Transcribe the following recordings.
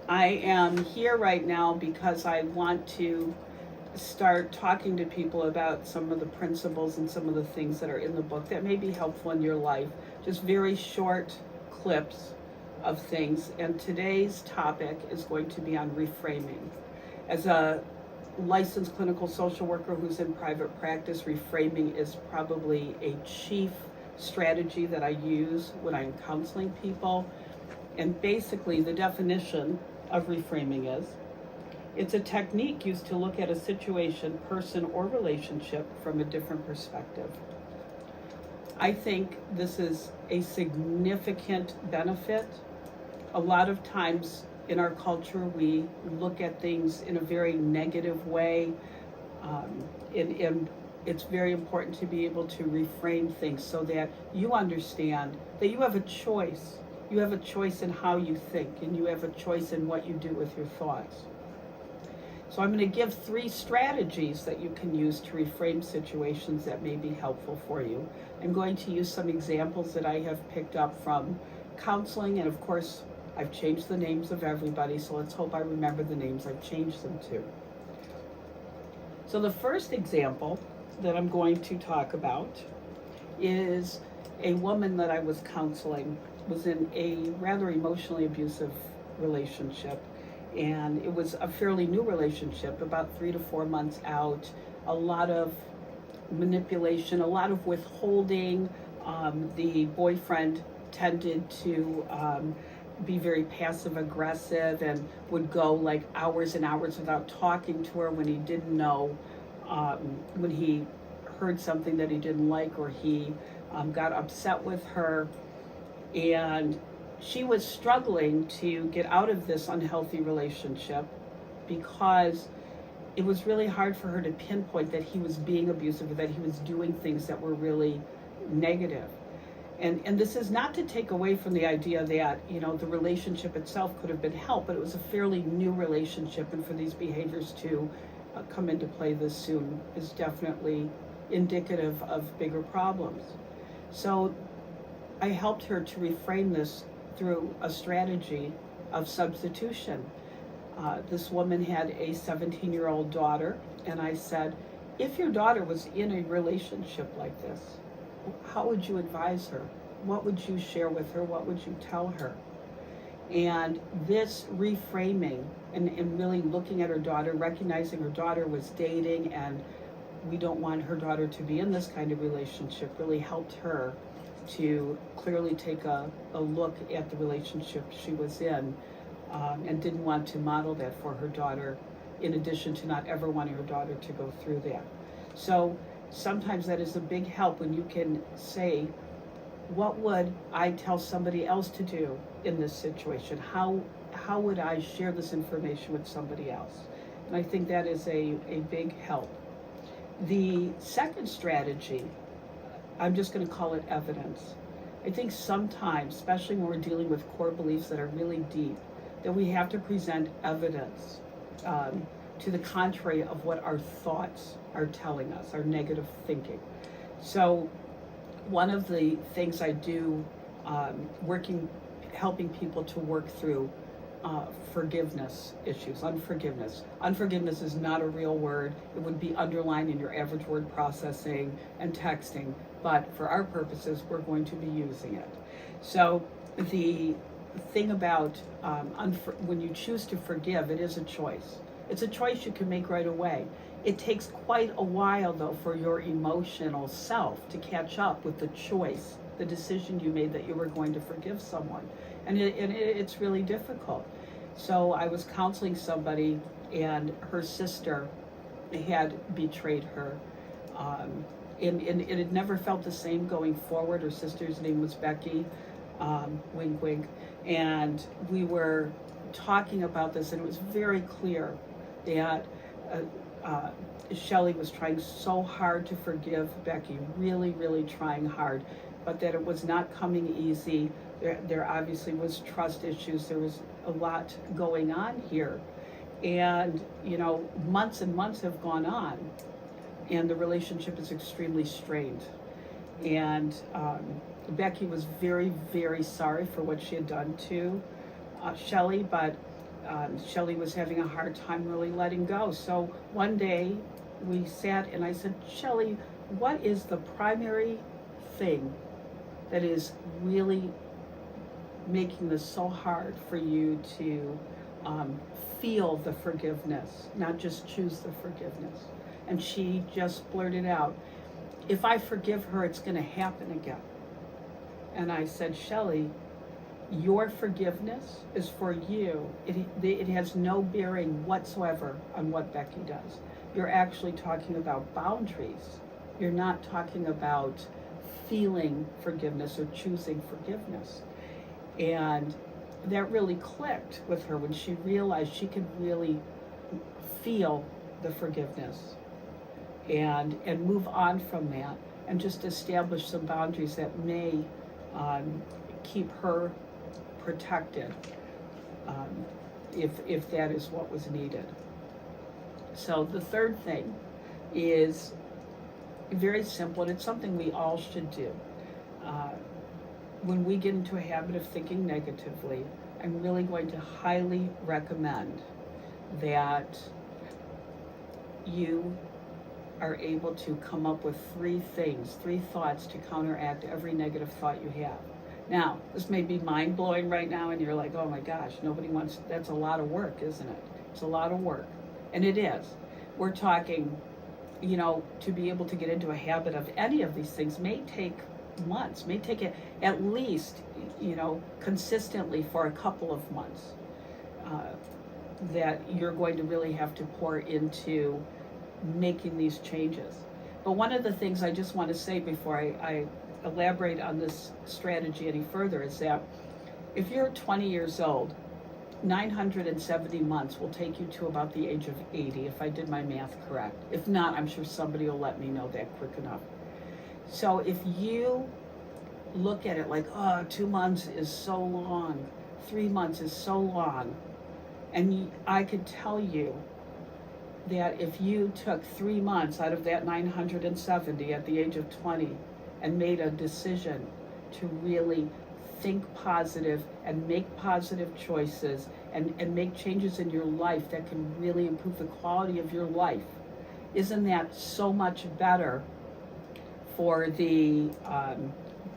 I am here right now because I want to start talking to people about some of the principles and some of the things that are in the book that may be helpful in your life. Just very short clips of things. And today's topic is going to be on reframing. As a licensed clinical social worker who's in private practice, reframing is probably a chief strategy that I use when I'm counseling people. And basically, the definition of reframing is it's a technique used to look at a situation, person, or relationship from a different perspective. I think this is a significant benefit. A lot of times in our culture, we look at things in a very negative way, and it's very important to be able to reframe things so that you understand that you have a choice. You have a choice in how you think, and you have a choice in what you do with your thoughts. So I'm going to give 3 strategies that you can use to reframe situations that may be helpful for you. I'm going to use some examples that I have picked up from counseling, and of course, I've changed the names of everybody, so let's hope I remember the names I've changed them to. So the first example that I'm going to talk about is a woman that I was counseling was in a rather emotionally abusive relationship, and it was a fairly new relationship, about 3 to 4 months out. A lot of manipulation, a lot of withholding. The boyfriend tended to be very passive aggressive and would go like hours and hours without talking to her when he didn't know, when he heard something that he didn't like, or he got upset with her. And she was struggling to get out of this unhealthy relationship because it was really hard for her to pinpoint that he was being abusive or that he was doing things that were really negative. And this is not to take away from the idea that, you know, the relationship itself could have been helped, but it was a fairly new relationship, and for these behaviors to come into play this soon is definitely indicative of bigger problems. So I helped her to reframe this through a strategy of substitution. This woman had a 17-year-old daughter, and I said, if your daughter was in a relationship like this, how would you advise her? What would you share with her? What would you tell her? And this reframing and really looking at her daughter, recognizing her daughter was dating and we don't want her daughter to be in this kind of relationship, really helped her to clearly take a look at the relationship she was in, and didn't want to model that for her daughter, in addition to not ever wanting her daughter to go through that. So sometimes that is a big help when you can say, what would I tell somebody else to do in this situation? How would I share this information with somebody else? And I think that is a big help. The second strategy, I'm just going to call it evidence. I think sometimes, especially when we're dealing with core beliefs that are really deep, that we have to present evidence to the contrary of what our thoughts are telling us, our negative thinking. So one of the things I do, helping people to work through forgiveness issues, unforgiveness. Unforgiveness is not a real word. It would be underlined in your average word processing and texting, but for our purposes, we're going to be using it. So the thing about when you choose to forgive, it is a choice. It's a choice you can make right away. It takes quite a while, though, for your emotional self to catch up with the choice, the decision you made that you were going to forgive someone. And it's really difficult. So I was counseling somebody, and her sister had betrayed her. And it had never felt the same going forward. Her sister's name was Becky, wink, wink. And we were talking about this, and it was very clear that Shelley was trying so hard to forgive Becky, really, really trying hard, but that it was not coming easy. There obviously was trust issues. There was a lot going on here. And, you know, months and months have gone on, and the relationship is extremely strained. And Becky was very, very sorry for what she had done to Shelley, but Shelley was having a hard time really letting go. So one day we sat and I said, Shelley, what is the primary thing that is really making this so hard for you to feel the forgiveness, not just choose the forgiveness? And she just blurted out, if I forgive her, it's going to happen again. And I said, Shelley, your forgiveness is for you. It has no bearing whatsoever on what Becky does. You're actually talking about boundaries. You're not talking about feeling forgiveness or choosing forgiveness. And that really clicked with her when she realized she could really feel the forgiveness and move on from that and just establish some boundaries that may keep her protected if that is what was needed. So the third thing is very simple, and it's something we all should do. When we get into a habit of thinking negatively, I'm really going to highly recommend that you are able to come up with three thoughts to counteract every negative thought you have. Now, this may be mind-blowing right now, and you're like, oh my gosh, that's a lot of work, isn't it? It's a lot of work, and it is. We're talking, to be able to get into a habit of any of these things may take months, may take it at least, consistently for a couple of months, that you're going to really have to pour into making these changes. But one of the things I just want to say before I elaborate on this strategy any further is that if you're 20 years old, 970 months will take you to about the age of 80, if I did my math correct. If not, I'm sure somebody will let me know that quick enough. So if you look at it like, 2 months is so long, 3 months is so long, and I could tell you that if you took 3 months out of that 970 at the age of 20 and made a decision to really think positive and make positive choices and make changes in your life that can really improve the quality of your life, isn't that so much better for the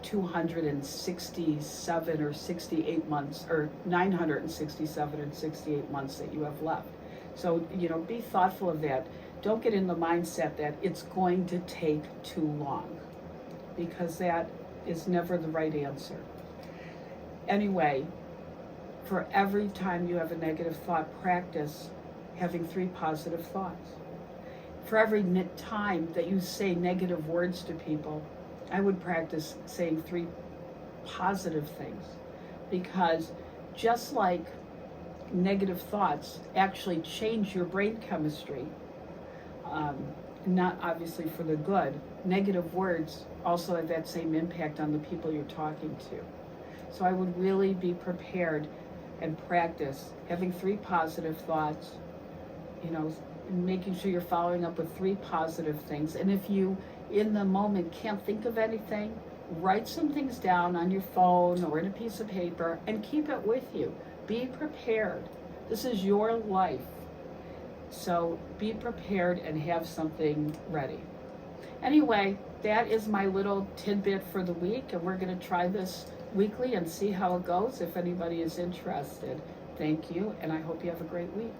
267 or 68 months, or 967 and 68 months that you have left? So, be thoughtful of that. Don't get in the mindset that it's going to take too long, because that is never the right answer. Anyway, for every time you have a negative thought, practice having 3 positive thoughts. For every time that you say negative words to people, I would practice saying 3 positive things, because just like negative thoughts actually change your brain chemistry, not obviously for the good, negative words also have that same impact on the people you're talking to. So I would really be prepared and practice having 3 positive thoughts, making sure you're following up with 3 positive things. And if you, in the moment, can't think of anything, write some things down on your phone or in a piece of paper and keep it with you. Be prepared. This is your life. So be prepared and have something ready. Anyway, that is my little tidbit for the week, and we're going to try this weekly and see how it goes if anybody is interested. Thank you, and I hope you have a great week.